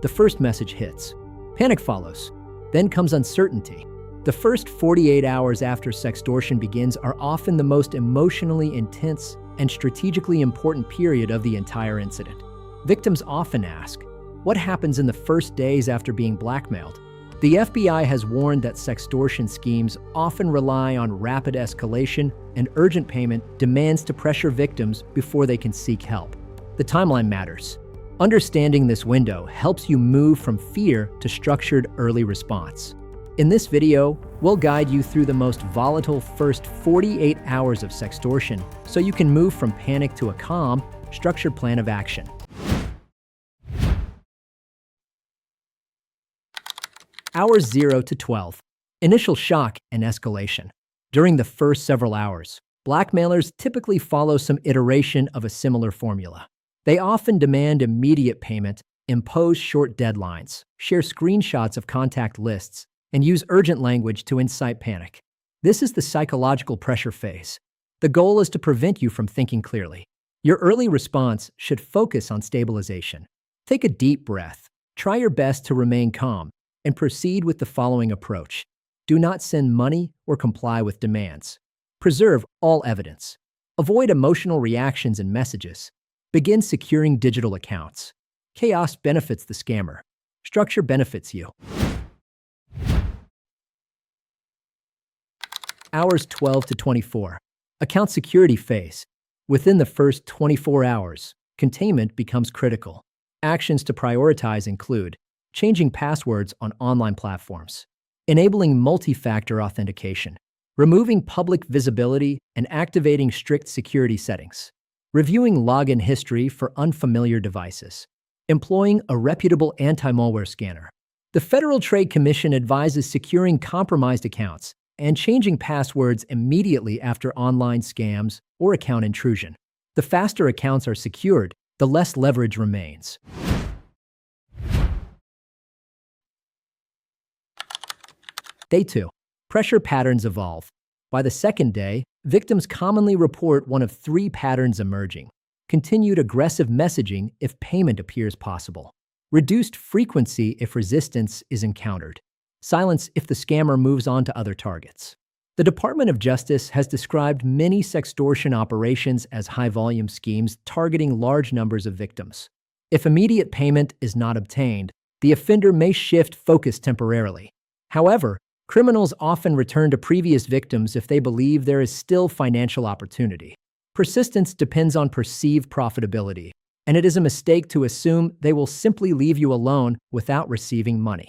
The first message hits. Panic follows. Then comes uncertainty. The first 48 hours after sextortion begins are often the most emotionally intense and strategically important period of the entire incident. Victims often ask, what happens in the first days after being blackmailed? The FBI has warned that sextortion schemes often rely on rapid escalation and urgent payment demands to pressure victims before they can seek help. The timeline matters. Understanding this window helps you move from fear to structured early response. In this video, we'll guide you through the most volatile first 48 hours of sextortion so you can move from panic to a calm, structured plan of action. Hours 0 to 12. Initial shock and escalation. During the first several hours, blackmailers typically follow some iteration of a similar formula. They often demand immediate payment, impose short deadlines, share screenshots of contact lists, and use urgent language to incite panic. This is the psychological pressure phase. The goal is to prevent you from thinking clearly. Your early response should focus on stabilization. Take a deep breath, try your best to remain calm, and proceed with the following approach. Do not send money or comply with demands. Preserve all evidence. Avoid emotional reactions and messages. Begin securing digital accounts. Chaos benefits the scammer. Structure benefits you. Hours 12 to 24. Account security phase. Within the first 24 hours, containment becomes critical. Actions to prioritize include changing passwords on online platforms, enabling multi-factor authentication, removing public visibility and activating strict security settings, reviewing login history for unfamiliar devices, employing a reputable anti-malware scanner. The Federal Trade Commission advises securing compromised accounts and changing passwords immediately after online scams or account intrusion. The faster accounts are secured, the less leverage remains. Day 2. Pressure patterns evolve. By the second day, victims commonly report one of 3 patterns emerging. Continued aggressive messaging if payment appears possible. Reduced frequency if resistance is encountered. Silence if the scammer moves on to other targets. The Department of Justice has described many sextortion operations as high-volume schemes targeting large numbers of victims. If immediate payment is not obtained, the offender may shift focus temporarily. However, criminals often return to previous victims if they believe there is still financial opportunity. Persistence depends on perceived profitability, and it is a mistake to assume they will simply leave you alone without receiving money.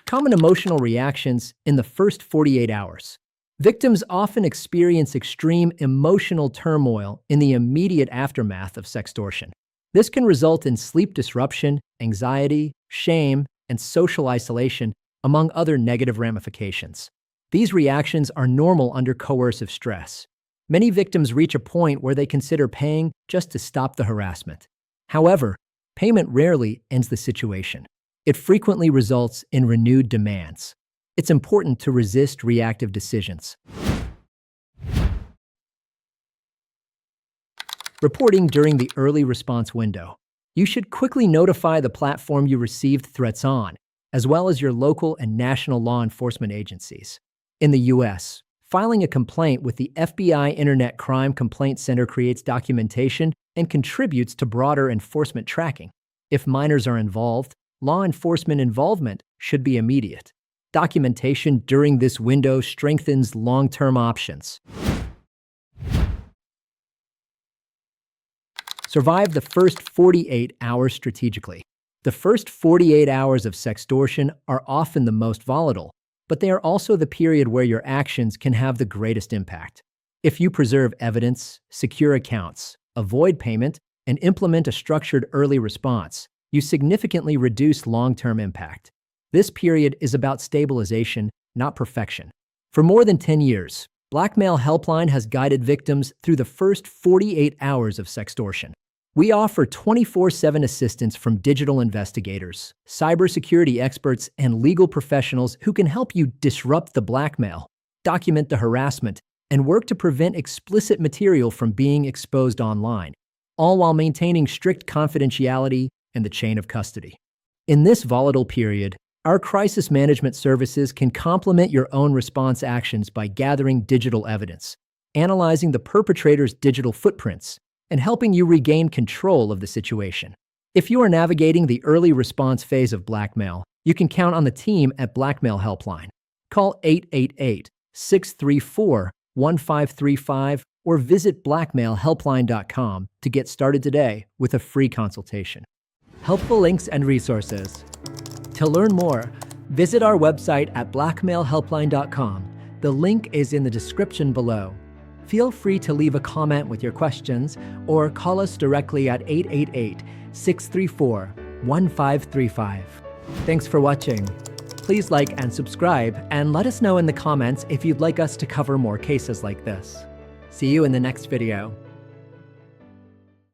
Common emotional reactions in the first 48 hours. Victims often experience extreme emotional turmoil in the immediate aftermath of sextortion. This can result in sleep disruption, anxiety, shame, and social isolation, among other negative ramifications. These reactions are normal under coercive stress. Many victims reach a point where they consider paying just to stop the harassment. However, payment rarely ends the situation. It frequently results in renewed demands. It's important to resist reactive decisions. Reporting during the early response window. You should quickly notify the platform you received threats on, as well as your local and national law enforcement agencies. In the U.S., filing a complaint with the FBI Internet Crime Complaint Center creates documentation and contributes to broader enforcement tracking. If minors are involved, law enforcement involvement should be immediate. Documentation during this window strengthens long-term options. Survive the first 48 hours strategically. The first 48 hours of sextortion are often the most volatile, but they are also the period where your actions can have the greatest impact. If you preserve evidence, secure accounts, avoid payment, and implement a structured early response, you significantly reduce long-term impact. This period is about stabilization, not perfection. For more than 10 years, Blackmail.HelpLine has guided victims through the first 48 hours of sextortion. We offer 24/7 assistance from digital investigators, cybersecurity experts, and legal professionals who can help you disrupt the blackmail, document the harassment, and work to prevent explicit material from being exposed online. all while maintaining strict confidentiality and the chain of custody. In this volatile period, our crisis management services can complement your own response actions by gathering digital evidence, analyzing the perpetrator's digital footprints, and helping you regain control of the situation. If you are navigating the early response phase of blackmail, you can count on the team at Blackmail.HelpLine. Call 888-634-1535 or visit blackmailhelpline.com to get started today with a free consultation. Helpful links and resources. To learn more, visit our website at blackmailhelpline.com. The link is in the description below. Feel free to leave a comment with your questions or call us directly at 888-634-1535. Thanks for watching. Please like and subscribe, and let us know in the comments if you'd like us to cover more cases like this. See you in the next video.